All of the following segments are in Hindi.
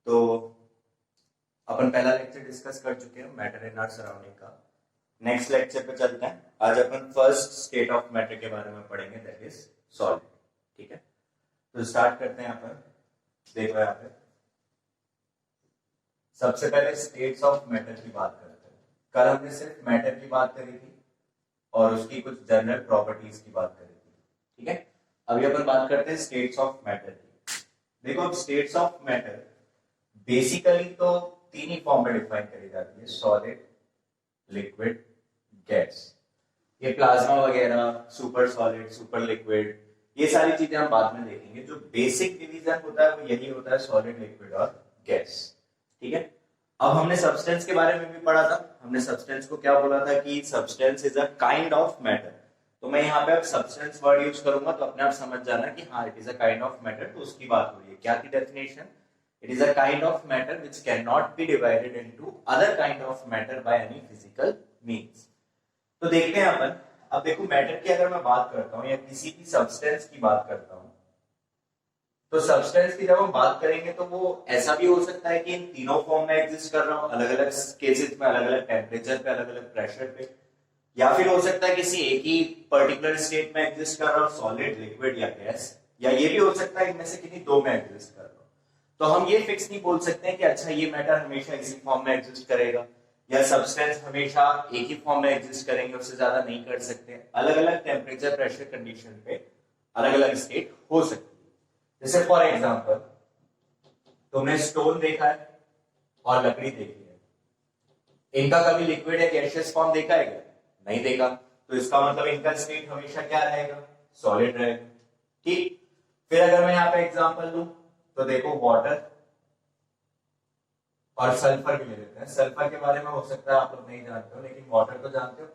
तो अपन पहला लेक्चर डिस्कस कर चुके हैं मैटर इन आवर सराउंडिंग का। नेक्स्ट लेक्चर पे चलते हैं। आज अपन फर्स्ट स्टेट ऑफ मैटर के बारे में पढ़ेंगे, दैट इज सॉलिड। ठीक है, तो स्टार्ट करते हैं अपन। देखो यहाँ पे सबसे पहले स्टेट्स ऑफ मैटर की बात करते हैं। कल हमने सिर्फ मैटर की बात करी थी और उसकी कुछ जनरल प्रॉपर्टीज की बात करी थी। ठीक है, अभी अपन बात करते हैं स्टेट्स ऑफ मैटर की। देखो अब स्टेट्स ऑफ मैटर बेसिकली तो तीन ही फॉर्म में डिफाइन करी जाती है, सॉलिड, लिक्विड, गैस। ये प्लाज्मा वगैरह, सुपर सॉलिड, सुपर लिक्विड, ये सारी चीजें हम बाद में देखेंगे। जो बेसिक डिवीजन होता है वो यही होता है, सॉलिड, लिक्विड और गैस। ठीक है, अब हमने सब्सटेंस के बारे में भी पढ़ा था। हमने सब्सटेंस को क्या बोला था कि substance is a kind of matter. तो मैं यहाँ पे अब सब्सटेंस वर्ड यूज करूंगा तो अपने आप समझ जाना कि हाँ it is a kind of matter. तो उसकी बात हो रही है, क्या थी definition? It is a kind of matter which cannot be divided into other kind of matter by any physical means. तो देखते हैं अपन। अब देखो मैटर की अगर मैं बात करता हूँ या किसी भी सब्सटेंस की बात करता हूँ, तो सब्सटेंस की जब हम बात करेंगे तो वो ऐसा भी हो सकता है कि इन तीनों फॉर्म में एग्जिस्ट कर रहा हूँ, अलग अलग केसेस में, अलग अलग टेम्परेचर पे, अलग अलग प्रेशर पे। या फिर हो सकता है किसी एक ही पर्टिकुलर स्टेट में एग्जिस्ट कर रहा हूँ, सॉलिड, लिक्विड या गैस। या ये भी हो सकता है इनमें से किसी दो में एग्जिस्ट कर रहा हूँ। तो हम ये फिक्स नहीं बोल सकते हैं कि अच्छा ये मैटर हमेशा इसी फॉर्म में एग्जिस्ट करेगा या सब्सटेंस हमेशा एक ही फॉर्म में एग्जिस्ट करेंगे, उससे ज्यादा नहीं कर सकते। अलग अलग टेम्परेचर, प्रेशर कंडीशन पे अलग अलग स्टेट हो सकती है। जैसे फॉर एग्जांपल तुमने स्टोन देखा है और लकड़ी देखी है, इनका कभी लिक्विड या गैसियस फॉर्म देखा है क्या? नहीं देखा। तो इसका मतलब इनका स्टेट हमेशा क्या रहेगा? सॉलिड रहेगा। ठीक, फिर अगर मैं यहाँ पे एग्जांपल लूं तो देखो वाटर और सल्फर भी ले लेते हैं। सल्फर के बारे में हो सकता है आप लोग नहीं जानते हो, लेकिन वाटर तो जानते हो।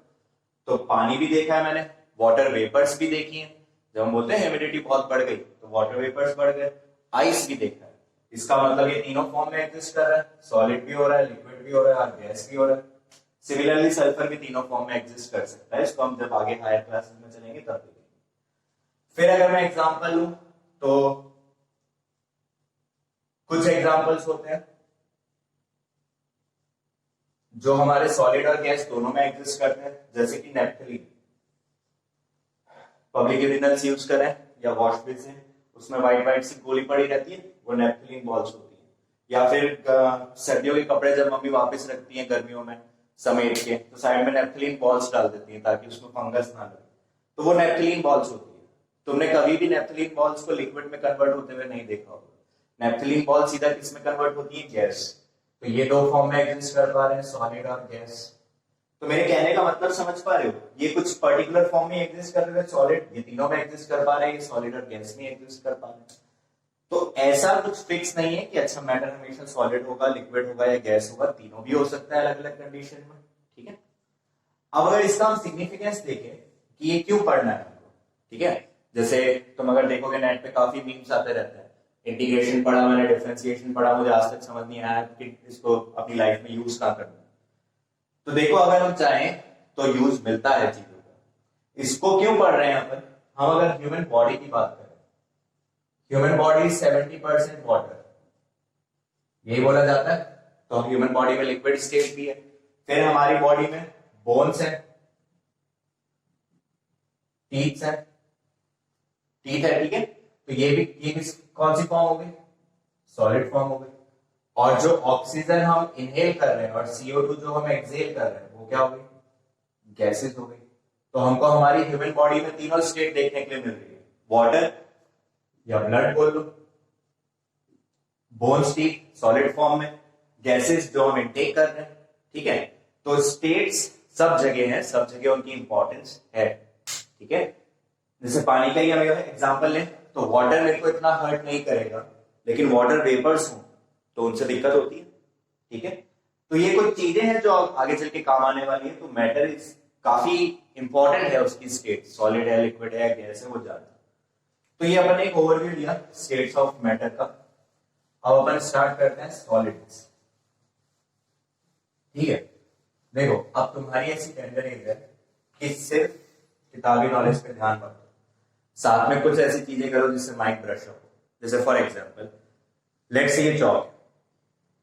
तो पानी भी देखा है मैंने, वाटर वेपर्स भी देखी हैं। जब हम बोलते हैं ह्यूमिडिटी बहुत बढ़ गई तो वाटर वेपर्स बढ़ गए। आइस भी देखा है। इसका मतलब ये तीनों फॉर्म में एग्जिस्ट कर रहा है, सॉलिड भी हो रहा है, लिक्विड भी हो रहा है और गैस भी हो रहा है। सिमिलरली सल्फर भी तीनों फॉर्म में एग्जिस्ट कर सकता है। इसको हम जब आगे हायर क्लासेस में चलेंगे तब देखेंगे। फिर अगर मैं एग्जाम्पल लू तो कुछ एग्जाम्पल्स होते हैं जो हमारे सॉलिड और गैस दोनों में एग्जिस्ट करते हैं, जैसे कि नेपथलीन। पब्लिक यूरिनल्स यूज करें या वॉश बेसिन, उसमें व्हाइट व्हाइट सी गोली पड़ी रहती है, वो नेपथलीन बॉल्स होती है। या फिर सर्दियों के कपड़े जब मम्मी वापस रखती हैं गर्मियों में समेट के, तो साइड में नेपथलीन बॉल्स डाल देती हैं ताकि उसमें फंगस ना लगे, तो वो नेपथलीन बॉल्स होती है। तुमने कभी भी नेपथलीन बॉल्स को लिक्विड में कन्वर्ट होते हुए नहीं देखा होगा। नेपथलीन बॉल सीधा किसमें कन्वर्ट होती है? गैस। तो ये दो फॉर्म में एग्जिस्ट कर पा रहे हैं, सॉलिड और गैस। तो मेरे कहने का मतलब समझ पा रहे हो? ये कुछ पर्टिकुलर फॉर्म में एग्जिस्ट कर रहे हैं, सॉलिड, ये तीनों में एग्जिस्ट कर पा रहे हैं, ये सॉलिड और गैस में एग्जिस्ट कर पा रहे हैं। तो ऐसा कुछ फिक्स नहीं है कि अच्छा मैटर हमेशा सॉलिड होगा, लिक्विड होगा या गैस होगा, तीनों भी हो सकता है अलग अलग कंडीशन में। ठीक है, अब अगर इसका हम सिग्निफिकेंस देखें कि ये क्यों पढ़ना है हमको, ठीक है, जैसे तुम अगर देखोगे नेट पे काफी मीम्स आते रहते हैं, इंटीग्रेशन पढ़ा मैंने, डिफरेंशिएशन पढ़ा, मुझे आज तक समझ नहीं आया कि इसको अपनी लाइफ में यूज कहाँ करना है। तो देखो अगर हम चाहें तो यूज मिलता है चीजों का। इसको क्यों पढ़ रहे हैं अपन? हम अगर ह्यूमन बॉडी की बात करें, ह्यूमन बॉडी 70% वाटर, यही बोला जाता है। तो ह्यूमन बॉडी में लिक्विड स्टेट भी है। फिर हमारी बॉडी में बोन्स है, टीथ है, ठीक है। तो ये कौन सी फॉर्म हो गई? सॉलिड फॉर्म हो गई। और जो ऑक्सीजन हम इनहेल कर रहे हैं और CO2 जो हम एक्सहेल कर रहे हैं वो क्या हो गई? गैसेस हो गई। तो हमको हमारी ह्यूमन बॉडी में तीनों स्टेट देखने के लिए मिल रही है, वाटर या ब्लड बोल लो, बोन स्टेट सॉलिड फॉर्म में, गैसेस जो हम इनटेक कर रहे हैं। ठीक है, तो स्टेट्स सब जगह है, सब जगह उनकी इंपॉर्टेंस है। ठीक है, जैसे पानी का ही हम एग्जांपल लें तो वाटर मेरे को इतना हर्ट नहीं करेगा, लेकिन वाटर वेपर्स हो तो उनसे दिक्कत होती है। ठीक है, तो ये कुछ चीजें हैं जो आगे चल के काम आने वाली है। तो मैटर काफी इंपॉर्टेंट है, उसकी स्टेट सॉलिड है, लिक्विड है, गैस है, वो जानना। तो ये अपन एक ओवरव्यू लिया स्टेट्स ऑफ मैटर का। अब अपन स्टार्ट करते हैं सॉलिड्स। ठीक है, देखो अब तुम्हारी ऐसी टेंडेंसी है कि सिर्फ किताबी नॉलेज पे ध्यान रखो, साथ में कुछ ऐसी चीजें करो जिससे माइंड ब्रश हो। जैसे फॉर एग्जांपल लेट्स से ये चौक,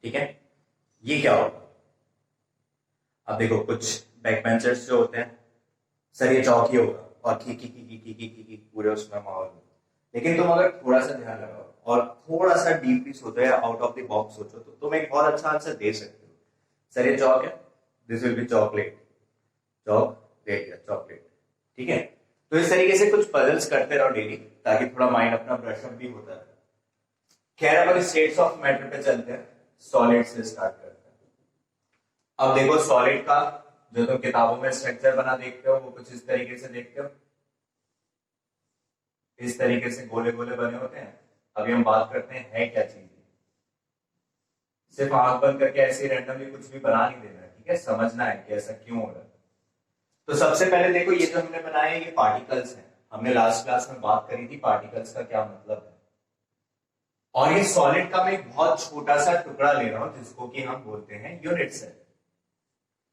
ठीक है, ये क्या होगा? अब देखो कुछ बैक बेंचर्स जो होते हैं, सर ये चौक ही होगा और की पूरे उसमें माहौल में। लेकिन तुम अगर थोड़ा सा ध्यान लगाओ और थोड़ा सा डीपली सोचो या आउट ऑफ द बॉक्स सोचो तो तुम एक बहुत अच्छा आंसर दे सकते हो। सर ये चौक है, दिस विल बी चॉकलेट, चौक दे दिया चॉकलेट। ठीक है, तो इस तरीके से कुछ पजल्स करते रहो डेली, ताकि थोड़ा माइंड अपना ब्रशअप भी होता है। खैर अब स्टेट्स ऑफ मैटर पे चलते हैं, सॉलिड से स्टार्ट करते हैं। अब देखो सॉलिड का जो तुम किताबों में स्ट्रक्चर बना देखते हो वो कुछ इस तरीके से देखते हो, इस तरीके से गोले गोले बने होते हैं। अभी हम बात करते हैं है क्या चीज, सिर्फ आंख बंद करके ऐसे रैंडमली कुछ भी बना नहीं देना है, ठीक है, समझना है कि ऐसा क्यों हो रहा है। तो सबसे पहले देखो ये जो हमने बनाया ये पार्टिकल्स हैं, हमने लास्ट क्लास में बात करी थी पार्टिकल्स का क्या मतलब है। और ये सॉलिड का मैं एक बहुत छोटा सा टुकड़ा ले रहा हूं जिसको कि हम बोलते हैं यूनिट सेल।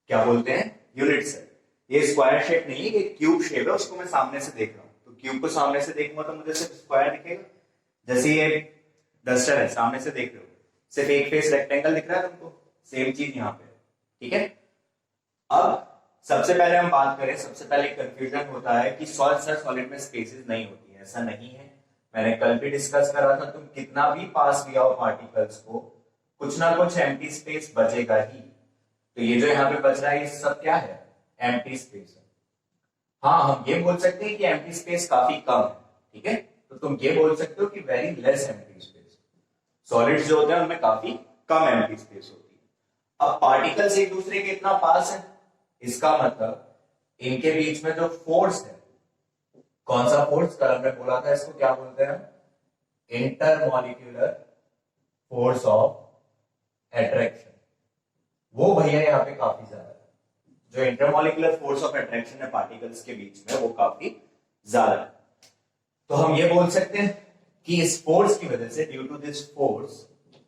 क्या बोलते हैं? Unit cell. ये स्क्वायर शेप नहीं है, ये क्यूब शेप है, उसको मैं सामने से देख रहा हूं। तो क्यूब को सामने से देखूंगा तो मुझे सिर्फ स्क्वायर दिखेगा। जैसे ये डस्टर है, सामने से देख रहे हो, सिर्फ एक फेस रेक्टेंगल दिख रहा है तुमको, सेम चीज यहाँ पे। ठीक है, अब सबसे पहले हम बात करें, सबसे पहले कंफ्यूजन होता है कि सॉलिड में स्पेसेस नहीं होती है। ऐसा नहीं है, मैंने कल भी डिस्कस करा था, तुम कितना भी पास भी आओ पार्टिकल्स को, कुछ ना कुछ एम्प्टी स्पेस बचेगा ही। तो ये जो यहाँ पे बच रहा है ये सब क्या है? एम्प्टी स्पेस है। हाँ, हम ये बोल सकते हैं कि एम्प्टी स्पेस काफी कम है। ठीक है, तो तुम ये बोल सकते हो कि very less empty space. Solids जो होते हैं उनमें काफी कम एम्प्टी स्पेस होती है। अब पार्टिकल्स एक दूसरे के इतना पास है, इसका मतलब इनके बीच में जो फोर्स है, कौन सा फोर्स? कल हमने बोला था इसको क्या बोलते हैं? Intermolecular force of attraction. वो भैया यहाँ पे काफी ज्यादा है। जो इंटरमॉलिक्यूलर फोर्स ऑफ अट्रैक्शन है पार्टिकल्स के बीच में वो काफी ज्यादा है। तो हम ये बोल सकते हैं कि इस फोर्स की वजह से, due to this force,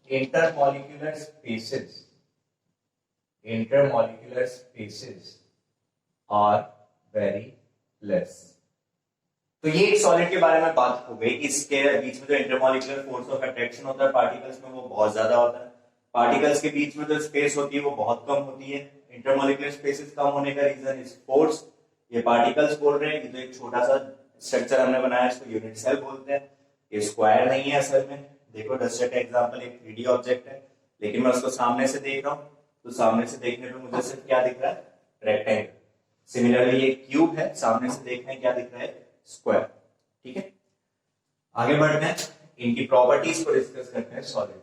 intermolecular spaces are very less. तो ये एक सॉलिड के बारे में बात हो गई, इसके बीच में जो इंटरमॉलिक्यूलर फोर्स ऑफ अट्रैक्शन होता है पार्टिकल्स में वो बहुत ज्यादा होता है। पार्टिकल्स के बीच में जो स्पेस होती है वो बहुत कम होती है। इंटरमॉलिक्यूलर स्पेसेस कम होने का रीजन इज फोर्स। ये पार्टिकल्स बोल रहे हैं कि जो एक छोटा सा स्ट्रक्चर हमने बनाया इसको यूनिट सेल बोलते हैं। ये स्क्वायर नहीं है असल में। देखो डस्टर का एग्जांपल एक 3D ऑब्जेक्ट है, लेकिन मैं उसको सामने से देख रहा हूं, तो सामने से देखने पे मुझे सिर्फ क्या दिख रहा है? रेक्टेंगल। सिमिलरली ये क्यूब है, सामने से देखने में क्या दिख रहा है? स्क्वायर। ठीक है, आगे बढ़ते हैं, इनकी प्रॉपर्टीज को डिस्कस करते हैं सॉलिड।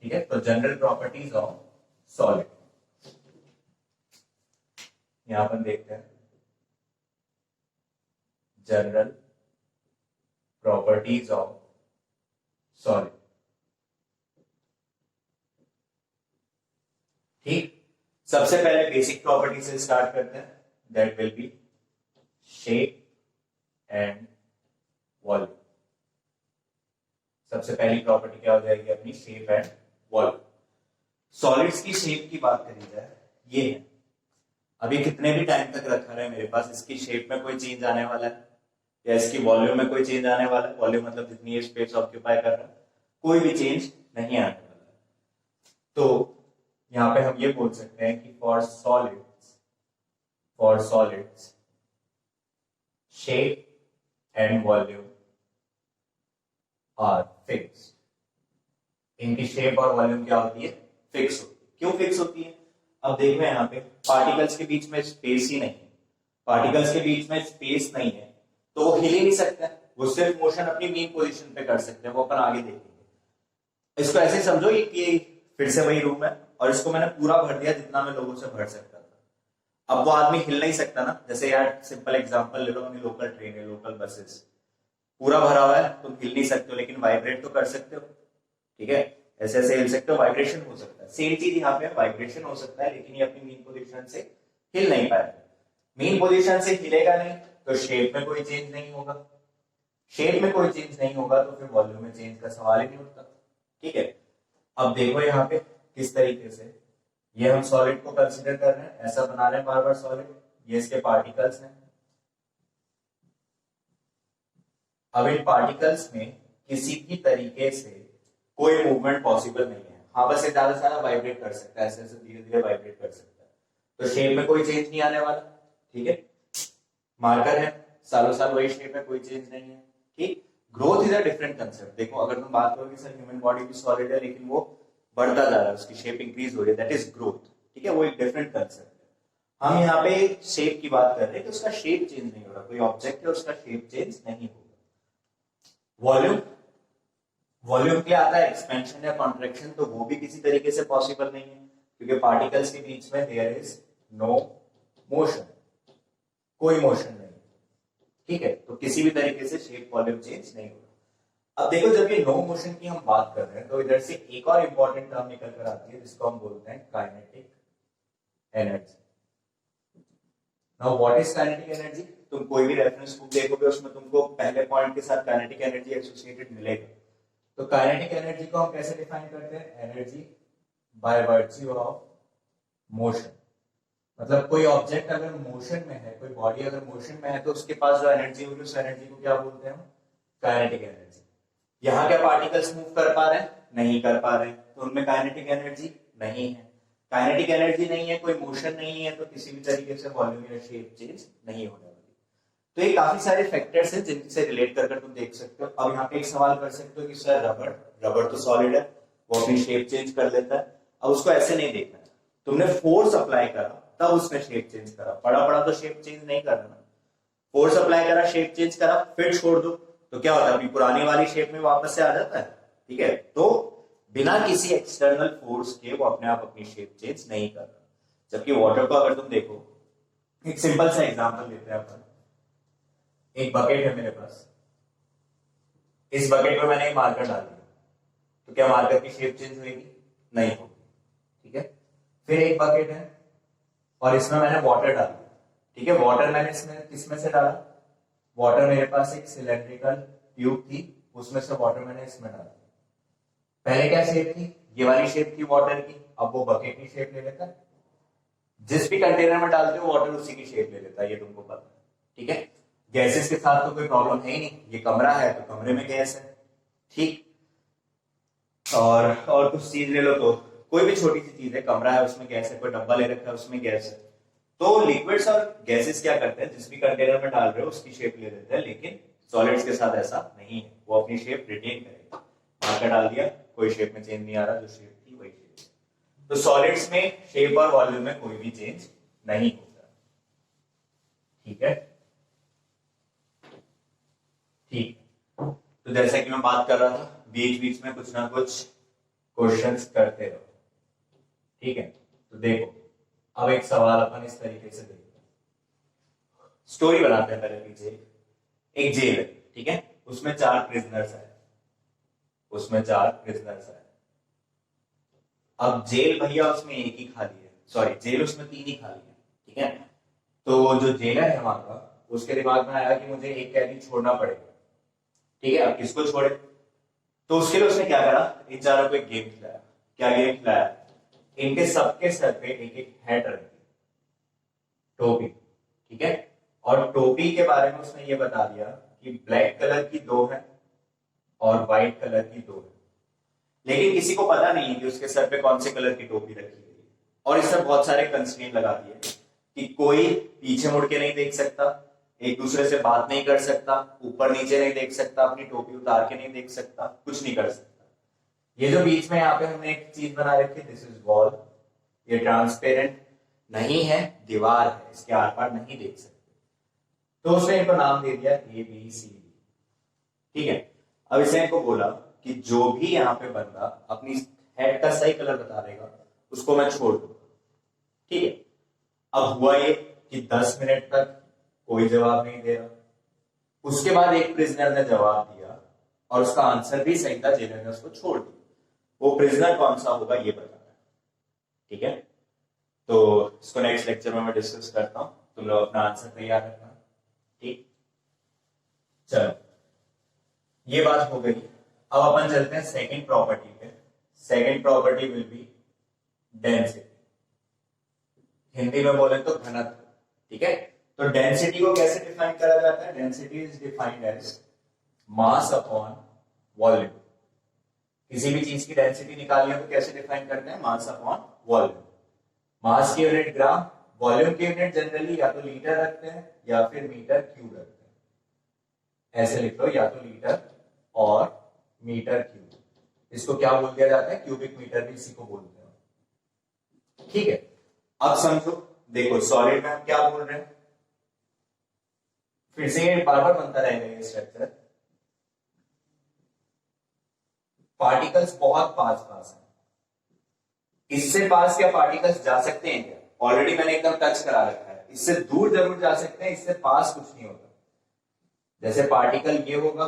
ठीक है, तो जनरल प्रॉपर्टीज ऑफ सॉलिड यहां पर देखते हैं। General properties of solid. ठीक, सबसे पहले बेसिक प्रॉपर्टी से स्टार्ट करते हैं, that will be shape and volume. सबसे पहली प्रॉपर्टी क्या हो जाएगी अपनी? Shape and volume. सॉलिड्स की शेप की बात करी जाए, ये है, अभी कितने भी टाइम तक रखा रहे मेरे पास, इसकी शेप में कोई चेंज आने वाला है या इसकी वॉल्यूम में कोई चेंज आने वाला है? वॉल्यूम मतलब जितनी ये स्पेस ऑक्यूपाई कर रहा है, कोई भी चेंज नहीं आने वाला है। तो यहां पे हम ये बोल सकते हैं कि for solids shape and volume are fixed. इनकी शेप और वॉल्यूम क्या होती है? फिक्स होती है। क्यों फिक्स होती है? अब देखो यहाँ पे पार्टिकल्स के बीच में स्पेस ही नहीं है, पार्टिकल्स के बीच में स्पेस नहीं है तो वो हिल ही नहीं सकता, वो सिर्फ मोशन अपनी मीन पोजीशन पे कर सकते हैं, वो अपन आगे देखेंगे। इसको ऐसे समझो कि फिर से वही रूम है और इसको मैंने पूरा भर दिया जितना मैं लोगों से भर सकता था। अब वो आदमी हिल नहीं सकता ना, जैसे यार सिंपल एग्जांपल ले लो, अपनी लोकल ट्रेन है, लोकल बसेस, पूरा भरा हुआ है, तुम हिल नहीं सकते हो लेकिन वाइब्रेट तो कर सकते हो। ठीक है, ऐसे ऐसे हिल सकते हो, वाइब्रेशन हो सकता है। सेम चीज यहाँ पे वाइब्रेशन हो सकता है, लेकिन ये अपनी मीन पोजीशन से हिल नहीं पाएगा। मीन पोजीशन से हिलेगा नहीं तो शेप में कोई चेंज नहीं होगा, शेप में कोई चेंज नहीं होगा तो फिर वॉल्यूम में चेंज का सवाल ही नहीं उठता। ठीक है, अब देखो यहाँ पे किस तरीके से ये हम सॉलिड को कंसीडर कर रहे हैं, ऐसा बना रहे हैं बार बार सॉलिड, ये इसके पार्टिकल्स हैं। अब इन पार्टिकल्स में किसी भी तरीके से कोई मूवमेंट पॉसिबल नहीं है। हाँ बस ये ज्यादा से ज्यादा वाइब्रेट कर सकता है, ऐसे ऐसे धीरे धीरे वाइब्रेट कर सकता है, तो शेप में कोई चेंज नहीं आने वाला। ठीक है, मार्कर है, सालों साल वही शेप है, कोई चेंज नहीं है। ठीक, growth is a different concept. देखो अगर तुम बात करोगे सर ह्यूमन बॉडी भी सॉलिड है लेकिन वो बढ़ता जा रहा है, उसकी शेप इंक्रीज हो रही है, दैट इज ग्रोथ। ठीक है, वो एक डिफरेंट कंसेप्ट है। हम यहाँ पे शेप की बात कर रहे हैं कि उसका शेप चेंज नहीं हो रहा, कोई ऑब्जेक्ट है उसका शेप चेंज नहीं होगा। वॉल्यूम, वॉल्यूम के लिए आता है एक्सपेंशन या कॉन्ट्रैक्शन, तो वो भी किसी तरीके से पॉसिबल नहीं है क्योंकि पार्टिकल्स के बीच में देयर इज नो मोशन, कोई मोशन नहीं। ठीक है, तो किसी भी तरीके से शेप वॉल्यूम चेंज नहीं होगा। अब देखो जब ये नो मोशन की हम बात कर रहे हैं तो इधर से एक और इंपॉर्टेंट टर्म निकल कर आती है जिसको हम बोलते हैं kinetic energy. Now what is kinetic energy? तुम कोई भी रेफरेंस बुक देखोगे उसमें तुमको पहले पॉइंट के साथ काइनेटिक एनर्जी एसोसिएटेड मिलेगा। तो काइनेटिक एनर्जी को हम कैसे डिफाइन करते हैं? Energy by virtue of motion. मतलब कोई ऑब्जेक्ट अगर मोशन में है, कोई बॉडी अगर मोशन में है तो उसके पास जो एनर्जी होगी उस एनर्जी को क्या बोलते हैं हम? Kinetic energy. यहाँ क्या पार्टिकल्स मूव कर पा रहे हैं? नहीं कर पा रहे हैं, तो उनमें काइनेटिक एनर्जी नहीं है। काइनेटिक एनर्जी नहीं है, कोई मोशन नहीं है, तो किसी भी तरीके से वॉल्यूम या शेप चेंज नहीं होने वाली। तो ये काफी सारे फैक्टर्स हैं जिनसे रिलेट कर तुम देख सकते हो। अब यहाँ पे एक सवाल कर सकते हो कि सर रबड़, रबड़ तो सॉलिड है, वो अपनी शेप चेंज कर लेता है। अब उसको ऐसे नहीं देखना, तुमने फोर्स अप्लाई करा तब उसने शेप चेंज करा, पड़ा पड़ा तो शेप चेंज नहीं करना। फोर्स अप्लाई करा, शेप चेंज करा, फिर छोड़ दो तो क्या होता है? अपनी पुरानी वाली शेप में वापस से आ जाता है। ठीक है, तो बिना किसी एक्सटर्नल फोर्स के वो अपने आप अपनी शेप चेंज नहीं कर रहा। जबकि वाटर को अगर तुम देखो, एक सिंपल सा एग्जांपल लेते हैं अपन। एक बकेट है मेरे पास, इस बकेट में मैंने एक मार्कर डाल दिया, तो क्या मार्कर की शेप चेंज होगी? नहीं होगी। ठीक है, फिर एक बकेट है और इसमें मैंने वाटर डाल दिया। ठीक है, वाटर मैंने इसमें किसमें से डाला? वाटर मेरे पास एक सिलेंड्रिकल ट्यूब थी, उसमें से वाटर मैंने इसमें डाला। पहले क्या शेप थी? ये वाली शेप थी वाटर की, अब वो बकेट की शेप ले लेता है। जिस भी कंटेनर में डालते हो वाटर उसी की शेप ले लेता है, ये तुमको पता है। ठीक है, गैसेस के साथ तो कोई प्रॉब्लम है ही नहीं, ये कमरा है तो कमरे में गैस है। ठीक, और कुछ चीज ले लो तो कोई भी छोटी सी चीज है, कमरा है उसमें गैस है, कोई डब्बा ले रखा है उसमें गैस है। तो लिक्विड्स और गैसेस क्या करते हैं? जिस भी कंटेनर में डाल रहे हो उसकी शेप ले लेते हैं, लेकिन सॉलिड्स के साथ ऐसा नहीं है, वो अपनी शेप रिटेन करेगा। मार्कर डाल दिया, कोई शेप में चेंज नहीं आ रहा, जो शेप थी वही शेप। तो सॉलिड्स में शेप और वॉल्यूम में कोई भी चेंज नहीं होता। ठीक है, ठीक। तो जैसा कि मैं बात कर रहा था, बीच बीच में कुछ ना कुछ क्वेश्चंस करते रहो। ठीक है, तो देखो अब एक सवाल अपन इस तरीके से देखते हैं, स्टोरी बनाते हैं पहले पीछे। एक जेल है, ठीक है, उसमें 4 प्रिजनर्स है, उसमें 4 प्रिजनर्स है। अब जेल भैया उसमें एक ही खाली है, सॉरी जेल उसमें 3 ही खाली है। ठीक है, तो जो जेलर है वहां का, उसके दिमाग में आया कि मुझे एक कैदी छोड़ना पड़ेगा। ठीक है, अब किसको छोड़े? तो उसके लिए उसने क्या करा? इन चारों को एक गेम खिलाया। क्या गेम खिलाया? इनके सबके सर पे एक एक हैट रखी, टोपी। ठीक है, और टोपी के बारे में उसने ये बता दिया कि ब्लैक कलर की 2 है और व्हाइट कलर की 2 है, लेकिन किसी को पता नहीं है कि उसके सर पे कौन से कलर की टोपी रखी गई है। और इससे बहुत सारे कंस्ट्रेंट लगा दिए कि कोई पीछे मुड़ के नहीं देख सकता, एक दूसरे से बात नहीं कर सकता, ऊपर नीचे नहीं देख सकता, अपनी टोपी उतार के नहीं देख सकता, कुछ नहीं कर सकता। ये जो बीच में यहाँ पे हमने एक चीज बना रखी है, दिस इज वॉल, ये ट्रांसपेरेंट नहीं है, दीवार है, इसके आर पार नहीं देख सकते। तो उसने इनको नाम दे दिया ABCD। ठीक है, अब इसने इनको बोला कि जो भी यहाँ पे बंदा अपनी हेड का सही कलर बता देगा उसको मैं छोड़ दूंगा। ठीक है, अब हुआ ये कि 10 मिनट तक कोई जवाब नहीं दे रहा। उसके बाद एक प्रिजनर ने जवाब दिया और उसका आंसर भी सही था, जेलर ने उसको छोड़ दिया। वो प्रिजनर कौन सा होगा ये बताना है। ठीक है, तो इसको नेक्स्ट लेक्चर में मैं डिस्कस करता हूं, तुम लोग अपना आंसर तैयार रखना। ठीक, चलो ये बात हो गई। अब अपन चलते हैं सेकंड प्रॉपर्टी पे। Second property will be density, Hindi में बोले तो घनत्व। ठीक है, तो डेंसिटी को कैसे डिफाइन करा जाता है? Density is defined as mass upon volume. किसी भी चीज की डेंसिटी निकालनी हो तो कैसे डिफाइन करते हैं, मास अपॉन वॉल्यूम। मास की यूनिट ग्राम, वॉल्यूम की यूनिट जनरली या तो लीटर रखते हैं या फिर मीटर क्यूब रखते हैं। ऐसे लिख लो, या तो लीटर और मीटर क्यूब। इसको क्या बोल दिया जाता है, क्यूबिक मीटर भी इसी को बोलते हैं। ठीक है, अब समझो, देखो सॉलिड में हम क्या बोल रहे हैं, फिर से बार बार बनता रहेगा ये स्ट्रक्चर। पार्टिकल्स बहुत पास पास है, इससे पास क्या पार्टिकल्स जा सकते हैं क्या, ऑलरेडी मैंने एकदम टच करा रखा है। इससे दूर जरूर जा सकते हैं, इससे पास कुछ नहीं होता। जैसे पार्टिकल ये होगा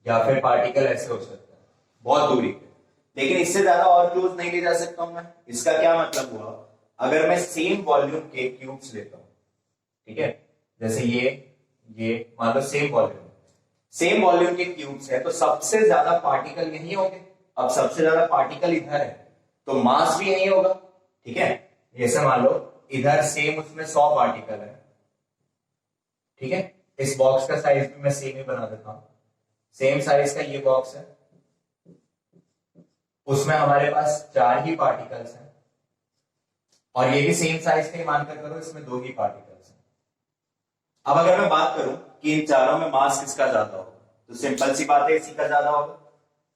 या फिर पार्टिकल ऐसे हो सकता है, बहुत दूरी पे, लेकिन इससे ज्यादा और क्लोज नहीं ले जा सकता हूं मैं। इसका क्या मतलब हुआ, अगर मैं सेम वॉल्यूम के क्यूब्स लेता हूं, ठीक है, जैसे ये मान लो सेम वॉल्यूम के क्यूब्स है, तो सबसे ज्यादा पार्टिकल यही होंगे। अब सबसे ज्यादा पार्टिकल इधर है तो मास भी यही होगा। ठीक है, जैसे मान लो इधर सेम उसमें 100 पार्टिकल है, ठीक है, इस बॉक्स का साइज भी मैं सेम ही बना देता हूं। सेम साइज का ये बॉक्स है, उसमें हमारे पास 4 ही पार्टिकल्स हैं, और ये भी सेम साइज का ही मानकर करो, इसमें 2 ही पार्टिकल्स हैं। अब अगर मैं बात करूं कि इन चारों में मास किसका ज्यादा होगा, तो सिंपल सी बात है, इसी का ज्यादा होगा,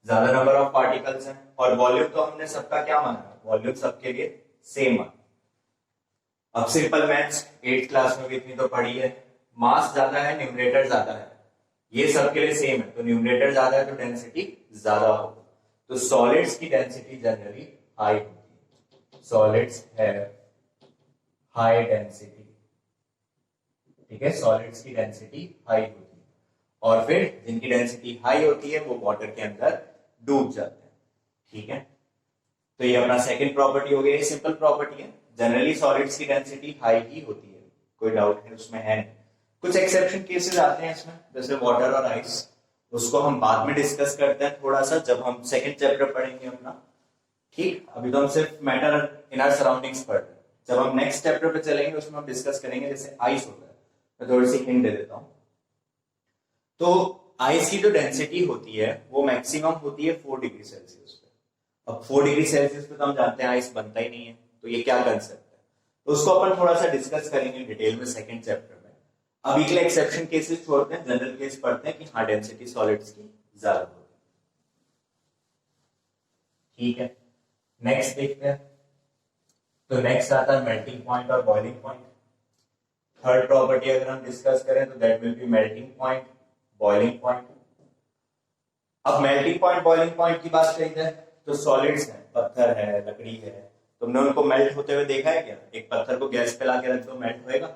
ज्यादा नंबर ऑफ पार्टिकल्स हैं। और वॉल्यूम तो हमने सबका क्या माना है, वॉल्यूम सबके लिए सेम माना। अब सिंपल मैथ्स 8th क्लास में भी इतनी तो पढ़ी है, मास ज्यादा है, न्यूमरेटर ज्यादा है, ये सबके लिए सेम है, तो न्यूमरेटर ज्यादा है तो डेंसिटी ज्यादा होगी। तो सॉलिड्स की डेंसिटी जनरली हाई होती है, सॉलिड्स हैव हाई डेंसिटी। ठीक है, सॉलिड्स की डेंसिटी हाई होती है, और फिर जिनकी डेंसिटी हाई होती है वो वाटर के अंदर डूब जाते हैं। ठीक है, तो ये अपना सेकंड प्रॉपर्टी हो गया, सिंपल प्रॉपर्टी है, जनरली सॉलिड्स की डेंसिटी हाई ही होती है, कोई डाउट है उसमें है नहीं। कुछ एक्सेप्शन केसेस आते हैं इसमें, जैसे वाटर और आइस, उसको हम बाद में डिस्कस करते हैं थोड़ा सा, जब हम सेकंड चैप्टर पढ़ेंगे अपना। ठीक, अभी तो हम सिर्फ मैटर इन आवर सराउंडिंग्स पढ़ रहे हैं, जब हम नेक्स्ट चैप्टर पे चलेंगे उसमें हम डिस्कस करेंगे जैसे आइस होता है। मैं थोड़ी सी हिंट दे देता हूं, तो आइस की जो डेंसिटी होती है वो मैक्सिमम होती है 4 डिग्री सेल्सियस पे। अब 4 डिग्री सेल्सियस पे तो हम जानते हैं आइस बनता ही नहीं है, तो ये क्या कंसेप्ट है, तो उसको अपन थोड़ा सा डिस्कस करेंगे डिटेल में सेकंड चैप्टर में। अभी के लिए एक्सेप्शन केसेस छोड़ते हैं, जनरल केस पढ़ते हैं कि हाँ डेंसिटी सॉलिड्स की ज्यादा होती है। ठीक है, नेक्स्ट देखते हैं, तो नेक्स्ट आता है मेल्टिंग पॉइंट और बॉइलिंग पॉइंट। थर्ड प्रॉपर्टी अगर हम डिस्कस करें तो that will be melting point, boiling point. अब मेल्टिंग पॉइंट बॉइलिंग पॉइंट की बात करी जाए तो सॉलिड्स हैं, पत्थर है, लकड़ी है, तुमने उनको मेल्ट होते हुए देखा है क्या? एक पत्थर को गैस पे लाके रख दो, मेल्ट होएगा?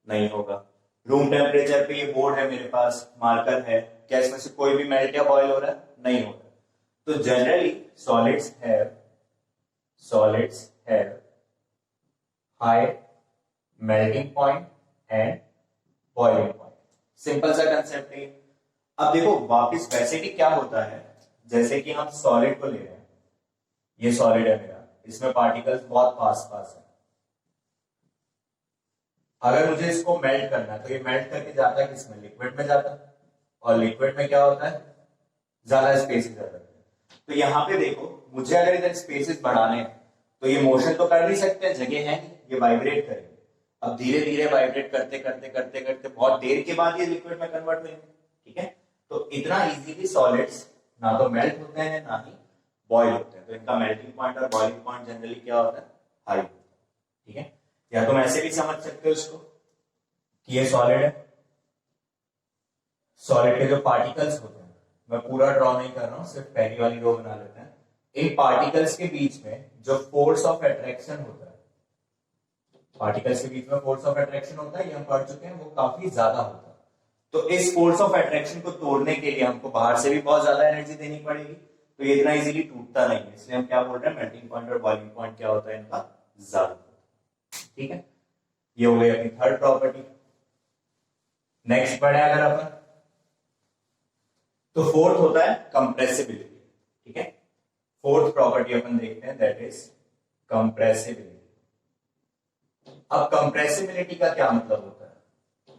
नहीं होगा। रूम टेम्परेचर पे ये बोर्ड है मेरे पास, मार्कर है, क्या इसमें से कोई भी मेल्ट या बॉयल हो रहा है? नहीं हो रहा। तो generally solids have high melting point and boiling point. Simple सा कंसेप्ट है। अब देखो वापस वैसे भी क्या होता है, जैसे कि हम सॉलिड को ले रहे हैं, ये सॉलिड है मेरा, इसमें पार्टिकल्स बहुत पास पास है। अगर मुझे इसको मेल्ट करना है तो ये मेल्ट करके जाता है किसमें, लिक्विड में जाता है, और लिक्विड में क्या होता है, ज्यादा स्पेसेस रहते हैं। तो यहाँ पे देखो, मुझे अगर इधर स्पेसेस बढ़ाने हैं तो ये मोशन तो कर नहीं सकते, जगह है नहीं, ये वाइब्रेट करेंगे। अब धीरे धीरे वाइब्रेट करते करते करते करते बहुत देर के बाद ये लिक्विड में कन्वर्ट होंगे। ठीक है, तो इतना इजीली सॉलिड्स ना तो मेल्ट होते हैं ना ही बॉयल होते हैं, तो इनका मेल्टिंग पॉइंट और बॉइलिंग पॉइंट जनरली क्या होता है, हाई होता है। ठीक है, या तुम ऐसे भी समझ सकते हो इसको कि ये सॉलिड है, सॉलिड के जो पार्टिकल्स होते हैं, मैं पूरा ड्रॉ नहीं कर रहा हूं, सिर्फ पहली वाली रो बना लेते हैं। इन पार्टिकल्स के बीच में जो फोर्स ऑफ अट्रैक्शन होता है, पार्टिकल्स के बीच में फोर्स ऑफ अट्रैक्शन होता है, ये हम पढ़ चुके हैं, वो काफी ज्यादा होता है। तो इस फोर्स ऑफ अट्रैक्शन को तोड़ने के लिए हमको बाहर से भी बहुत ज्यादा एनर्जी देनी पड़ेगी, तो ये इतना इजीली टूटता नहीं है, इसलिए हम क्या बोल रहे हैं, मेल्टिंग पॉइंट और बॉइलिंग पॉइंट क्या होता है इनका, ज्यादा। ठीक है, ये हो गई अपनी थर्ड प्रॉपर्टी। नेक्स्ट पढ़े अगर अपन, तो फोर्थ होता है कंप्रेसिबिलिटी। ठीक है, फोर्थ प्रॉपर्टी अपन देखते हैं, दैट इज कंप्रेसिबिलिटी। अब कंप्रेसिबिलिटी का क्या मतलब होता है,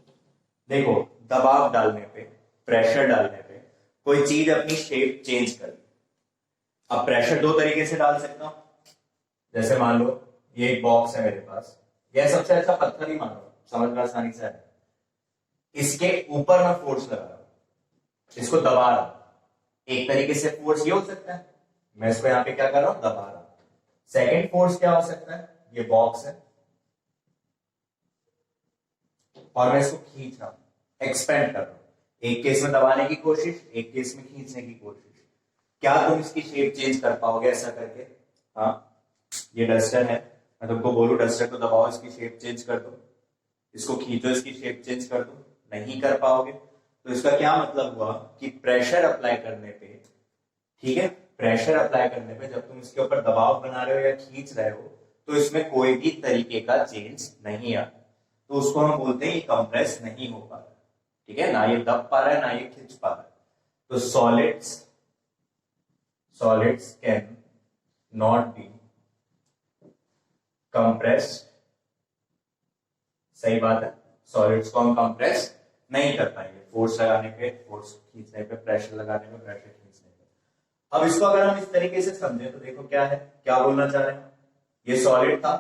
देखो दबाव डालने पे, प्रेशर डालने पे कोई चीज अपनी शेप चेंज कर, अब प्रेशर दो तरीके से डाल सकता हूं, जैसे मान लो ये एक बॉक्स है मेरे पास, यह सबसे अच्छा पत्थर ही मान लो, समझ में आसानी से है। इसके ऊपर मैं फोर्स लगा रहा हूं, इसको दबा रहा हूं। एक तरीके से फोर्स ये हो सकता है, मैं इसको यहां पे क्या कर रहा हूं, दबा रहा हूं। सेकेंड फोर्स क्या हो सकता है, ये बॉक्स है और मैं इसको खींच रहा हूं, एक्सपेंड कर रहा हूं। एक केस में दबाने की कोशिश, एक केस में खींचने की कोशिश। क्या तुम इसकी शेप चेंज कर पाओगे ऐसा करके? हाँ, ये डस्टर है, मैं तुमको बोलूं डस्टर को दबाओ, इसकी शेप चेंज कर दो, इसको खींचो, इसकी शेप चेंज कर दो, नहीं कर पाओगे। तो इसका क्या मतलब हुआ कि प्रेशर अप्लाई करने पे, ठीक है, प्रेशर अप्लाई करने पे जब तुम इसके ऊपर दबाव बना रहे हो या खींच रहे हो तो इसमें कोई भी तरीके का चेंज नहीं आता, तो उसको हम बोलते हैं ये कंप्रेस नहीं हो पा रहा, ठीक है, ना ये दब पा रहा है ना ये खींच पा रहा है। तो solids can not be compressed, सही बात है, सॉलिड्स को हम कंप्रेस नहीं कर पाएंगे, फोर्स लगाने पे, फोर्स खींचने पे, प्रेशर लगाने पे, प्रेशर खींचने पे। अब इसको अगर हम इस तरीके से समझे तो देखो क्या है, क्या बोलना चाह रहे हैं, ये सॉलिड था,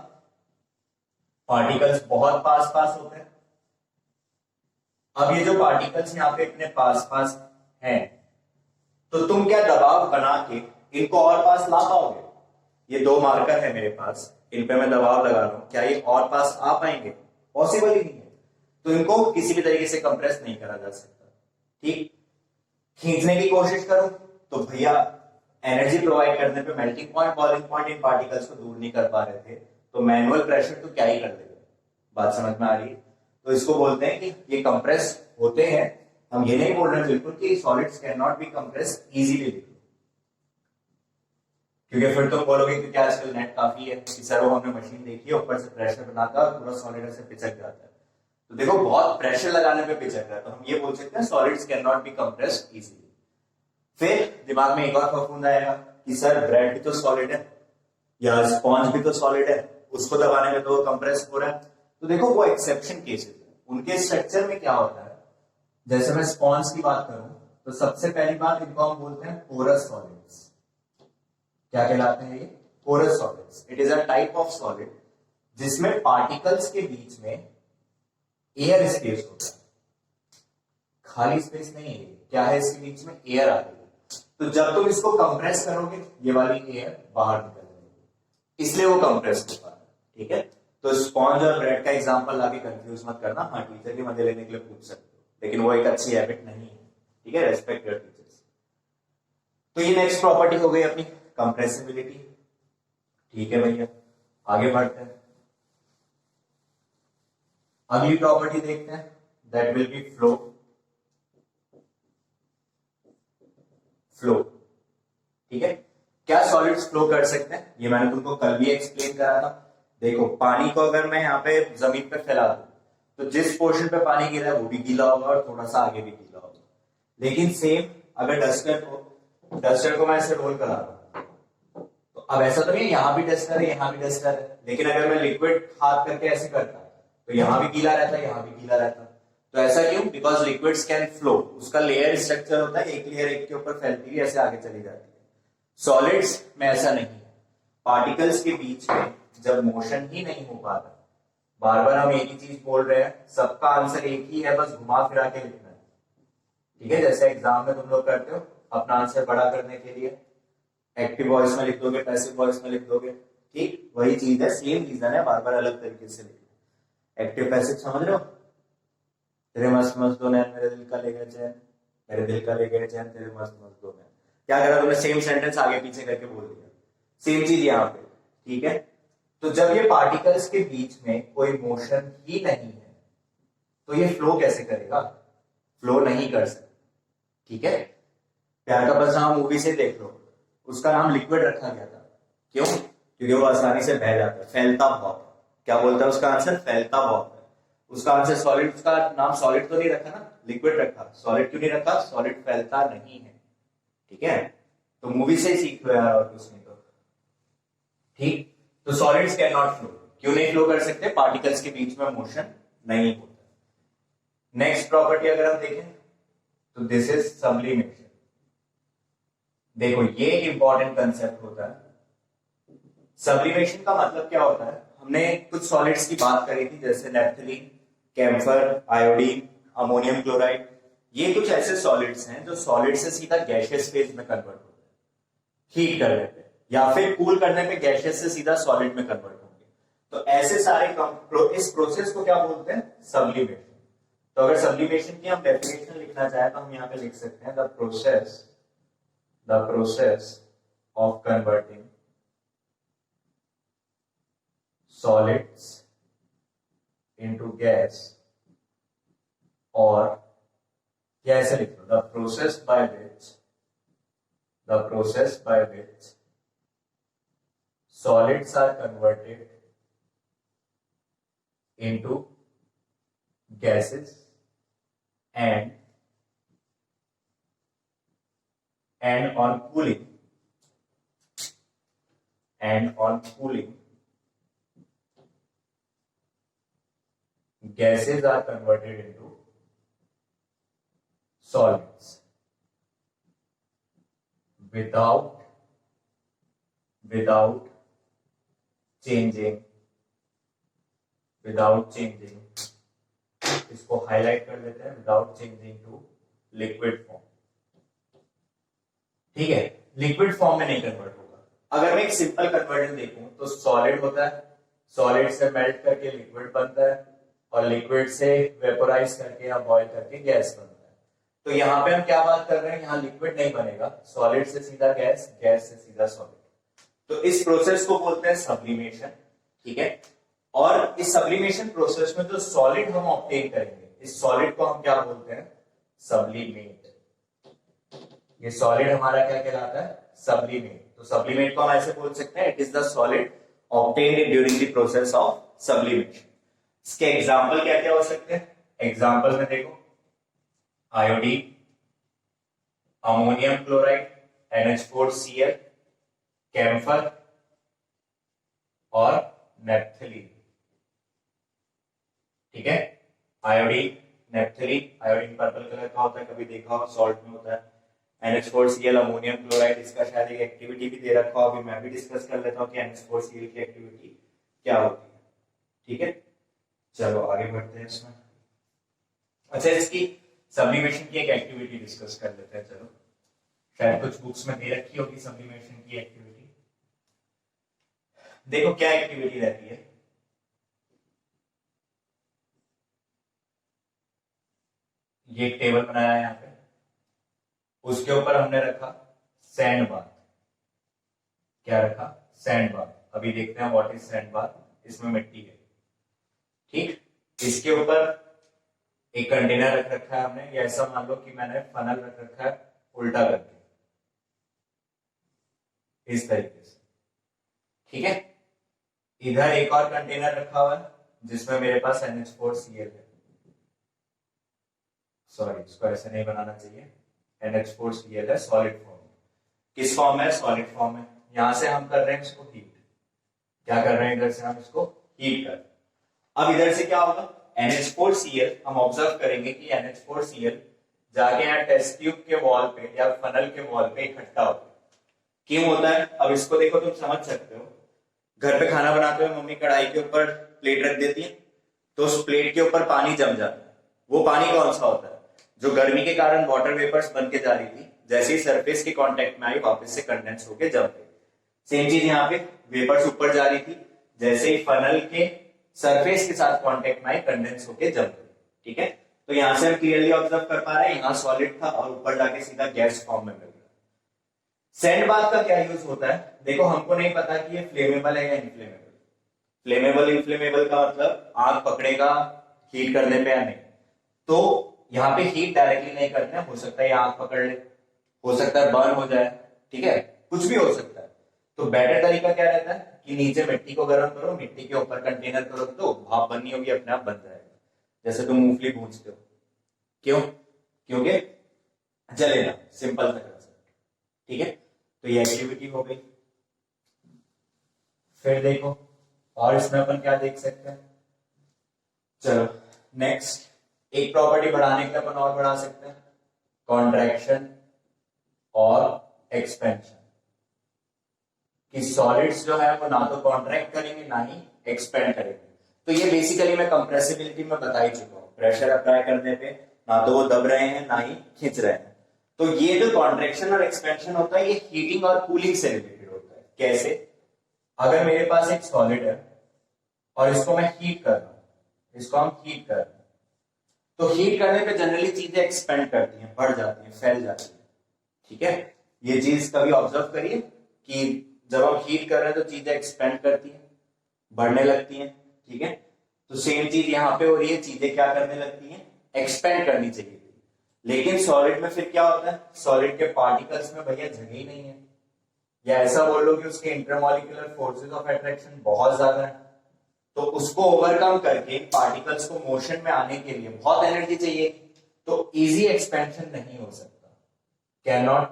पार्टिकल्स बहुत पास पास होते हैं। अब ये जो पार्टिकल्स यहाँ पे इतने पास पास हैं, तो तुम क्या दबाव बना के इनको और पास ला पाओगे? ये दो मार्कर है मेरे पास, इन पे मैं दबाव लगा रहा हूं, क्या ये और पास आ पाएंगे? पॉसिबल ही नहीं है। तो इनको किसी भी तरीके से कंप्रेस नहीं करा जा सकता, ठीक। खींचने की कोशिश करो तो भैया एनर्जी प्रोवाइड करने पे melting point, boiling point in particles को दूर नहीं कर पा रहे थे, तो मैनुअल प्रेशर तो क्या ही कर देगा। बात समझ में आ रही है? तो इसको बोलते हैं कि ये कंप्रेस होते हैं। हम ये नहीं बोल रहे बिल्कुल कि solids can not be compress easily, क्योंकि फिर तुम बोलोगे कि क्या आजकल नेट काफी है कि सर वो हमने मशीन देखी है ऊपर से प्रेशर बनाता है पूरा सॉलिड से पिचक जाता है। तो देखो बहुत प्रेशर लगाने पे पिचक रहा है, तो हम ये बोल सकते हैं solids can not be compressed easily. फिर दिमाग में एक और फफूंद आएगा कि सर ब्रेड भी तो सॉलिड है या स्पॉन्ज भी तो सॉलिड है, उसको दबाने में तो कंप्रेस हो रहा है। तो देखो वो एक्सेप्शन केसेस है, उनके स्ट्रक्चर में क्या होता है। जैसे मैं स्पॉन्ज की बात करूं तो सबसे पहली बात इनको हम बोलते हैं पोरस सॉलिड्स। क्या कहलाते हैं ये? Porous solids. It is a type of solid जिसमें पार्टिकल्स के बीच में एयर स्पेस होता है, खाली स्पेस नहीं है। क्या है इसके बीच में? एयर आती है। तो जब तुम इसको कंप्रेस करोगे ये वाली एयर बाहर निकल जाएगी, इसलिए वो कंप्रेस हो पा रहा है, ठीक है। तो स्पॉन्ज और ब्रेड का एग्जांपल लाके कंफ्यूज मत करना, हाँ टीचर के मजे लेने के लिए पूछ सकते हो, लेकिन वो एक अच्छी हैबिट नहीं है, ठीक है। Respect your teachers. तो ये नेक्स्ट प्रॉपर्टी हो गई अपनी कंप्रेसिबिलिटी, ठीक है भैया। आगे बढ़ते हैं, अगली प्रॉपर्टी देखते हैं, that will be flow. Flow, ठीक है। क्या सॉलिड्स फ्लो कर सकते हैं? ये मैंने तुमको कल भी एक्सप्लेन करा था। देखो पानी को अगर मैं यहाँ पे जमीन पे फैला दूं तो जिस पोर्शन पे पानी गिरा है वो भी गीला होगा और थोड़ा सा आगे भी गीला होगा। लेकिन सेम अगर डस्टर को मैं ऐसे रोल करा दूं तो अब ऐसा तो नहीं यहाँ भी डस्टर है यहाँ भी डस्टर है, लेकिन अगर मैं लिक्विड हाथ करके ऐसे करता तो यहाँ भी गीला रहता है यहाँ भी गीला रहता। तो ऐसा क्यों? बिकॉज लिक्विड्स कैन फ्लो, उसका लेयर स्ट्रक्चर होता है, एक लेयर एक के ऊपर फैलती हुई ऐसे आगे चली जाती है। सॉलिड्स में ऐसा नहीं है, पार्टिकल्स के बीच में जब मोशन ही नहीं हो पाता, बार बार हम एक ही चीज बोल रहे हैं, सबका आंसर एक ही है, बस घुमा फिरा के लिखना है, ठीक है। जैसे एग्जाम में तुम लोग करते हो अपना आंसर बड़ा करने के लिए एक्टिव वॉइस में लिख दोगे, पैसिव वॉइस में लिख दोगे, ठीक वही चीज है, सेम रीजन है, बार बार अलग तरीके से लिखना। एक्टिव पैसिव समझ रहे हो? तेरे मस्त मस्त दो नैन मेरे दिल का ले गए चैन, मेरे दिल का ले गए चैन तेरे मस्त मस्त दो नैन। क्या करा तुमने? सेम सेंटेंस आगे पीछे करके बोल दिया, सेम चीज यहाँ पे, ठीक है। तो जब ये पार्टिकल्स के बीच में कोई मोशन ही नहीं है तो ये फ्लो कैसे करेगा? फ्लो नहीं कर सकता, ठीक है। प्यार का पसावा मूवी से देख लो, उसका नाम लिक्विड रखा गया था, क्यों? क्योंकि वो आसानी से बह जाता है, फैलता बहुत। क्या बोलता है उसका आंसर? फैलता बहुत है। उसका आंसर सॉलिड, उसका नाम सॉलिड तो नहीं रखा ना, लिक्विड रखा। सॉलिड क्यों नहीं रखा? सॉलिड फैलता नहीं है, ठीक है। तो मूवी से ही सीख लो यार, और कुछ नहीं तो, ठीक। तो सॉलिड्स कैन नॉट फ्लो, क्यों नहीं फ्लो कर सकते? पार्टिकल्स के बीच में मोशन नहीं होता। नेक्स्ट प्रॉपर्टी अगर हम देखें तो दिस इज सब्लिमेशन। देखो ये इंपॉर्टेंट कंसेप्ट होता है। सब्लिमेशन का मतलब क्या होता है, हमने कुछ सॉलिड्स की बात करी थी जैसे naphthalene, camphor, iodine, ammonium chloride. ये कुछ ऐसे सॉलिड्स हैं जो सॉलिड से सीधा गैसियस फेज में कन्वर्ट होते हैं हीट करने पे, या फिर कूल करने पे गैसियस से सीधा सॉलिड में कन्वर्ट होंगे। तो ऐसे सारे इस प्रोसेस को क्या बोलते हैं, सब्लिमेशन। तो अगर सब्लिमेशन की हम डेफिनेशन लिखना चाहें तो हम यहां पे लिख सकते हैं the process of converting solids into gas, और या ऐसे लिख लो the process by which solids are converted into gases and on cooling gases are converted into solids without changing, इसको हाईलाइट कर देते हैं, without changing to liquid form. ठीक है, लिक्विड फॉर्म में नहीं कन्वर्ट होगा। अगर मैं एक सिंपल कन्वर्जन देखूं तो सॉलिड होता है, सॉलिड से मेल्ट करके लिक्विड बनता है, और लिक्विड से वेपोराइज करके या बॉयल करके गैस बनता है। तो यहाँ पे हम क्या बात कर रहे हैं, यहाँ लिक्विड नहीं बनेगा, सॉलिड से सीधा गैस, गैस से सीधा सॉलिड। तो इस प्रोसेस को बोलते हैं सब्लिमेशन। ठीक है, और इस सब्लिमेशन प्रोसेस में जो सॉलिड हम ऑब्टेन करेंगे, इस सॉलिड को हम क्या बोलते हैं, सब्लिमेट। ये सॉलिड हमारा क्या कहलाता है, सब्लिमेट। तो सब्लिमेट को हम ऐसे बोल सकते हैं, it is the solid obtained during the process of sublimation. इसके एग्जाम्पल क्या क्या हो सकते हैं, एग्जाम्पल में देखो iodine, ammonium chloride, NH4Cl, camphor और नेफ्थलीन। ठीक है, iodine, naphthalene, iodine purple colour का होता है, कभी देखा हो सॉल्ट में होता है। NH4Cl अमोनियम क्लोराइड, इसका शायद एक एक्टिविटी भी दे रखा हो, अभी मैं भी डिस्कस कर लेता हूं कि NH4Cl की एक्टिविटी क्या होती है। ठीक है, चलो आगे बढ़ते हैं इसमें। अच्छा, इसकी सब्लिमेशन की एक एक्टिविटी डिस्कस कर लेते हैं। चलो, शायद कुछ बुक्स में दे रखी होगी सब्लिमेशन की एक्टिविटी। देखो क्या एक्टिविटी रहती है, ये एक टेबल बनाया है यहाँ पे, उसके ऊपर हमने रखा सैंड बाथ। क्या रखा, सैंड बाथ। अभी देखते हैं व्हाट इज सैंड बाथ। इसमें मिट्टी है, ठीक। इसके ऊपर एक कंटेनर रख रखा है हमने, या ऐसा मान लो कि मैंने फनल रख रखा है उल्टा करके, इस तरीके से। ठीक है, इधर एक और कंटेनर रखा हुआ है जिसमें मेरे पास NH4Cl है। सॉरी, इसको ऐसे नहीं बनाना चाहिए, NH4Cl है सॉलिड फॉर्म। किस फॉर्म में, सॉलिड फॉर्म में। यहां से हम कर रहे हैं इसको हीट। क्या कर रहे हैं, इधर से हम इसको हीट कर। अब इधर से क्या होगा, NH4Cl हम ऑब्जर्व करेंगे कि NH4Cl जाके यहाँ टेस्ट ट्यूब के वॉल पे या फनल के वॉल पे इकट्ठा होता है। क्यों होता है, अब इसको देखो, तुम समझ सकते हो। घर पे खाना बनाते हुए मम्मी कढ़ाई के ऊपर प्लेट रख देती है, तो उस प्लेट के ऊपर पानी जम जाता है। वो पानी कौन सा होता है, जो गर्मी के कारण वाटर वेपर्स बन के जा रही थी, जैसे ही सरफेस के कांटेक्ट में आई वापस से कंडेंस होके जम गई। सेम चीज यहाँ पे, वेपर्स ऊपर जा रही थी, जैसे ही फनल के सरफेस के साथ कांटेक्ट में आई कंडेंस होके जम गई। ठीक है, तो यहां से हम क्लियरली ऑब्जर्व कर पा रहे हैं, यहाँ सॉलिड था और ऊपर जाके सीधा गैस फॉर्म में मिल गया। सैंड बाथ का क्या यूज होता है, देखो हमको नहीं पता कि ये फ्लेमेबल है या इनफ्लेमेबल। फ्लेमेबल इनफ्लेमेबल का मतलब आग पकड़ेगा हीट करने पे या नहीं। तो यहाँ पे हीट डायरेक्टली नहीं करते हैं, हो सकता है ये आग पकड़ ले, हो सकता है बर्न हो जाए, ठीक है, कुछ भी हो सकता है। तो बेटर तरीका क्या रहता है कि नीचे मिट्टी को गर्म करो, मिट्टी के ऊपर कंटेनर को रख दो, भाप बननी होगी, अपने आप बन जाएगा। जैसे तुम मूंगफली भूनते हो, क्यों, क्योंकि जलेगा, सिंपल सा कंसेप्ट। ठीक है, तो ये एक्टिविटी हो गई। फिर देखो और इसमें अपन क्या देख सकते हैं, चलो नेक्स्ट, एक प्रॉपर्टी बढ़ाने के लिए अपन और बढ़ा सकते हैं, कॉन्ट्रैक्शन और एक्सपेंशन, कि सॉलिड्स जो है वो ना तो कॉन्ट्रैक्ट करेंगे ना ही एक्सपेंड करेंगे। तो ये बेसिकली मैं कंप्रेसिबिलिटी में बता ही चुका हूं, प्रेशर अप्लाई करने पे ना तो वो दब रहे हैं ना ही खींच रहे हैं। तो ये जो कॉन्ट्रैक्शन और एक्सपेंशन होता है ये हीटिंग और कूलिंग से रिलेटेड होता है। कैसे? अगर मेरे पास एक सॉलिड है और इसको मैं हीट कर रहा हूं, इसको हम हीट कर रहे हैं, तो हीट करने पे जनरली चीजें एक्सपेंड करती हैं, बढ़ जाती हैं, फैल जाती हैं। ठीक है, ये चीज कभी ऑब्जर्व करिए कि जब हम हीट कर रहे हैं तो चीजें एक्सपेंड करती हैं, बढ़ने लगती हैं। ठीक है, तो सेम चीज यहां पे हो रही है, चीजें क्या करने लगती हैं, एक्सपेंड करनी चाहिए। लेकिन सॉलिड में फिर क्या होता है, सॉलिड के पार्टिकल्स में भैया जगह ही नहीं है, या ऐसा बोल लो कि उसके इंटरमॉलिक्यूलर फोर्सेस ऑफ अट्रैक्शन बहुत ज्यादा है। तो उसको ओवरकम करके पार्टिकल्स को मोशन में आने के लिए बहुत एनर्जी चाहिए, तो इजी एक्सपेंशन नहीं हो सकता। कैनॉट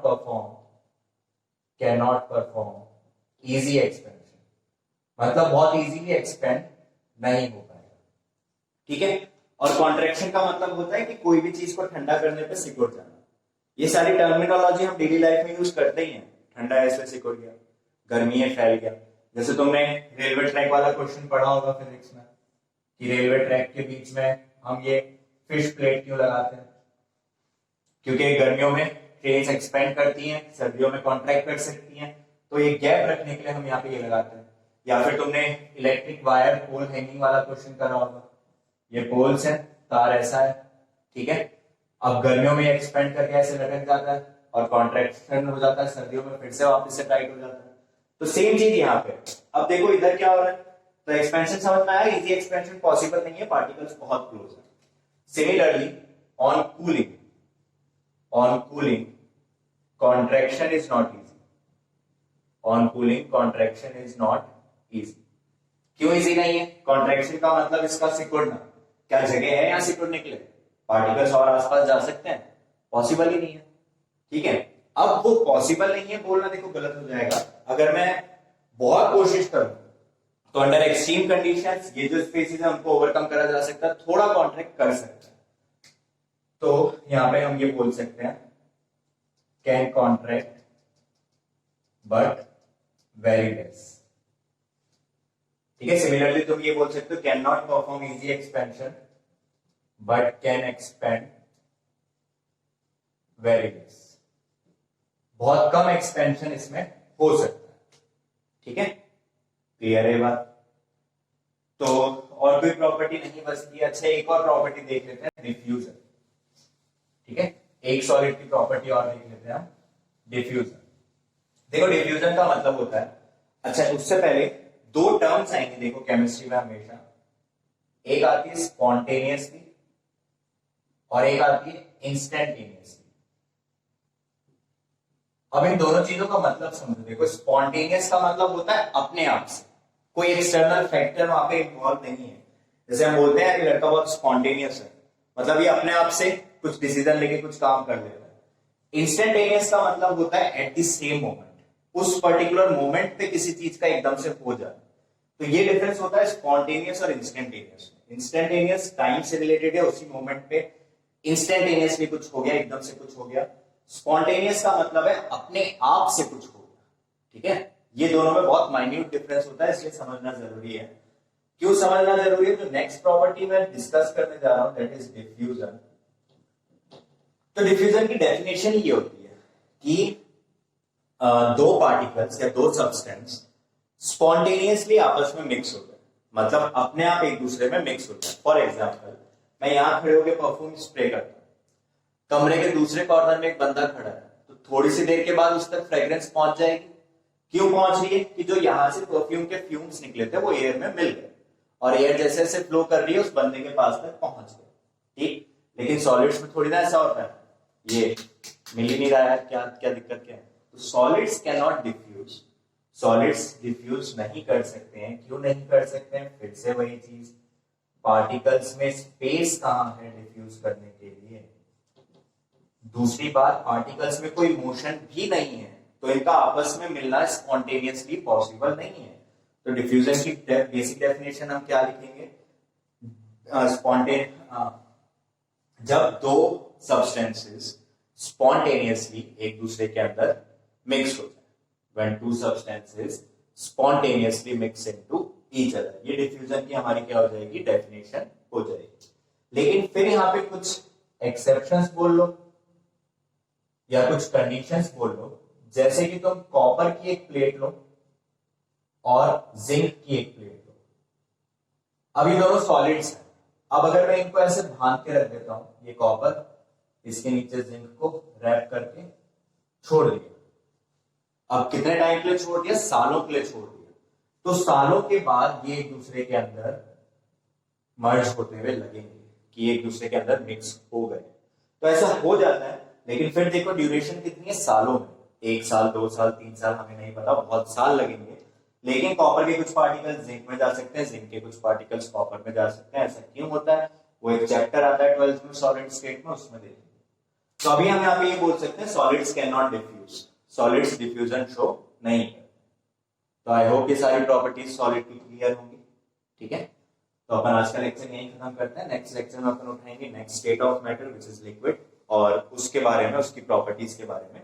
परफॉर्म इजी एक्सपेंशन, मतलब बहुत इजीली एक्सपेंड नहीं हो पाएगा। ठीक है, और कॉन्ट्रैक्शन का मतलब होता है कि कोई भी चीज को ठंडा करने पे सिकुड़ जाना। ये सारी टर्मिनोलॉजी हम डेली लाइफ में यूज करते ही हैं, ठंडा ऐसे सिकुड़ गया, गर्मी है फैल गया। जैसे तुमने रेलवे ट्रैक वाला क्वेश्चन पढ़ा होगा फिजिक्स में, कि रेलवे ट्रैक के बीच में हम ये फिश प्लेट क्यों लगाते हैं, क्योंकि गर्मियों में ट्रेन एक्सपेंड करती हैं, सर्दियों में कॉन्ट्रैक्ट कर सकती हैं, तो ये गैप रखने के लिए हम यहाँ पे ये लगाते हैं। या फिर तुमने इलेक्ट्रिक वायर पोल हैंगिंग वाला क्वेश्चन करा होगा, ये पोल्स है, तार ऐसा है, ठीक है, अब गर्मियों में एक्सपेंड करके ऐसे लटक जाता है और कॉन्ट्रैक्शन हो जाता है, सर्दियों में फिर से वापस से टाइट हो जाता है। तो सेम चीज यहाँ पे। अब देखो इधर क्या हो रहा है, तो एक्सपेंशन समझ में आया, इजी एक्सपेंशन पॉसिबल नहीं है, पार्टिकल्स बहुत क्लोज है। Similarly on cooling contraction is not easy, on cooling contraction is not easy. क्यों इजी नहीं है? कॉन्ट्रैक्शन का मतलब इसका सिकुड़ना, क्या जगह है यहां सिकुड़ने के लिए? पार्टिकल्स और आसपास जा सकते हैं? पॉसिबल ही नहीं है। ठीक है, अब वो पॉसिबल नहीं है बोलना देखो गलत हो जाएगा। अगर मैं बहुत कोशिश करूं तो अंडर एक्सट्रीम कंडीशंस ये जो स्पेसिस है उनको ओवरकम करा जा सकता है, थोड़ा कॉन्ट्रैक्ट कर सकते हैं। तो यहां पे हम ये बोल सकते हैं can contract but very less. ठीक है, सिमिलरली तुम ये बोल सकते हो can not perform easy expansion but can expand very less. बहुत कम एक्सपेंशन इसमें हो सकता है। ठीक है, क्लियर है बात? तो और कोई प्रॉपर्टी नहीं बचती। अच्छा, एक और प्रॉपर्टी देख लेते हैं, डिफ्यूजन। ठीक है, एक सॉलिड की प्रॉपर्टी और देख लेते हैं हम, डिफ्यूजन। देखो डिफ्यूजन का मतलब होता है, अच्छा उससे पहले दो टर्म्स आएंगे देखो केमिस्ट्री में हमेशा, एक आती है स्पॉन्टेनियसली और एक आती है इंस्टेंटेनियसली। अब इन दोनों चीजों का मतलब समझो। देखो स्पॉन्टेनियस का मतलब होता है अपने आप से, कोई एक्सटर्नल फैक्टर वहां पे इन्वॉल्व नहीं है। जैसे हम बोलते हैं कि लड़का बहुत स्पॉन्टेनियस है, मतलब ये अपने आप से कुछ डिसीजन लेके कुछ काम कर लेता है। इंस्टेंटेनियस का मतलब होता है एट द सेम मोमेंट, उस पर्टिकुलर मोमेंट पे किसी चीज का एकदम से हो जाए। तो ये डिफरेंस होता है स्पॉन्टेनियस और इंस्टेंटेनियस। इंस्टेंटेनियस टाइम से रिलेटेड है, उसी मोमेंट पे इंस्टेंटेनियसली कुछ हो गया, एकदम से कुछ हो गया। स्पॉन्टेनियस का मतलब है अपने आप से कुछ हो गया। ठीक है, ये दोनों में बहुत माइन्यूट डिफरेंस होता है, इसलिए समझना जरूरी है। क्यों समझना जरूरी है? तो नेक्स्ट प्रॉपर्टी मैं डिस्कस करने जा रहा हूं, दैट इज डिफ्यूजन। तो डिफ्यूजन की डेफिनेशन ये होती है कि दो पार्टिकल्स या दो सब्सटेंस स्पॉन्टेनियसली आपस में मिक्स होते हैं, मतलब अपने आप एक दूसरे में मिक्स होते हैं। फॉर एग्जाम्पल, मैं यहां खड़े होकर परफ्यूम स्प्रे करता हूं, कमरे के दूसरे कॉर्नर में एक बंदा खड़ा है, तो थोड़ी सी देर के बाद उस तक फ्रेग्रेंस पहुंच जाएगी। क्यों पहुंच रही है? कि जो यहां से परफ्यूम के फ्यूम्स निकले थे वो एयर में मिल गए, और एयर जैसे जैसे फ्लो कर रही है उस बंदे के पास तक पहुंच गए। ठीक, लेकिन सॉलिड्स में थोड़ी ना ऐसा होता है, ये मिल ही नहीं रहा है, क्या क्या दिक्कत क्या है? तो solids can not diffuse, solids diffuse नहीं कर सकते हैं। क्यों नहीं कर सकते हैं? फिर से वही चीज, पार्टिकल्स में स्पेस कहां है डिफ्यूज करने के लिए। दूसरी बात, पार्टिकल्स में कोई मोशन भी नहीं है, तो इनका आपस में मिलना स्पॉन्टेनियसली पॉसिबल नहीं है। तो डिफ्यूजन की बेसिक डेफिनेशन हम क्या लिखेंगे? जब दो सब्सटेंसेस स्पॉन्टेनियसली एक दूसरे के अंदर मिक्स हो जाए, when to substances spontaneously mix into each other. ये डिफ्यूजन की हमारी क्या हो जाएगी, डेफिनेशन हो जाएगी। लेकिन फिर यहाँ पे कुछ एक्सेप्शंस बोल लो या कुछ कंडीशंस बोल लो, जैसे कि तुम कॉपर की एक प्लेट लो और जिंक की एक प्लेट लो। अब ये दोनों सॉलिड्स हैं। अब अगर मैं इनको ऐसे बांध के रख देता हूं, ये कॉपर, इसके नीचे जिंक को रैप करके छोड़ दिया। अब कितने टाइम के लिए छोड़ दिया, सालों के लिए छोड़ दिया। तो सालों के बाद ये एक दूसरे के अंदर मर्ज होते हुए लगेंगे कि एक दूसरे के अंदर मिक्स हो गए। तो ऐसा हो जाता है, लेकिन फिर देखो ड्यूरेशन कितनी है, सालों में, 1 साल 2 साल 3 साल हमें नहीं पता, बहुत साल लगेंगे। लेकिन कॉपर के कुछ पार्टिकल्स जिंक में जा सकते हैं, जिंक के कुछ पार्टिकल्स कॉपर में जा सकते हैं। ऐसा क्यों होता है, वो एक चैप्टर आता है 12th में सॉलिड स्टेट में, उसमें देखेंगे। तो अभी हम यहाँ पे ये बोल सकते हैं solids can not diffuse, solids diffusion show नहीं करते। तो आई होप ये सारी प्रॉपर्टीज सॉलिड की क्लियर होंगी। ठीक है, तो अपन आज का लेक्चर यहीं खत्म करते हैं। नेक्स्ट लेक्चर में अपन उठाएंगे next state of matter which is liquid, और उसके बारे में, उसकी प्रॉपर्टीज के बारे में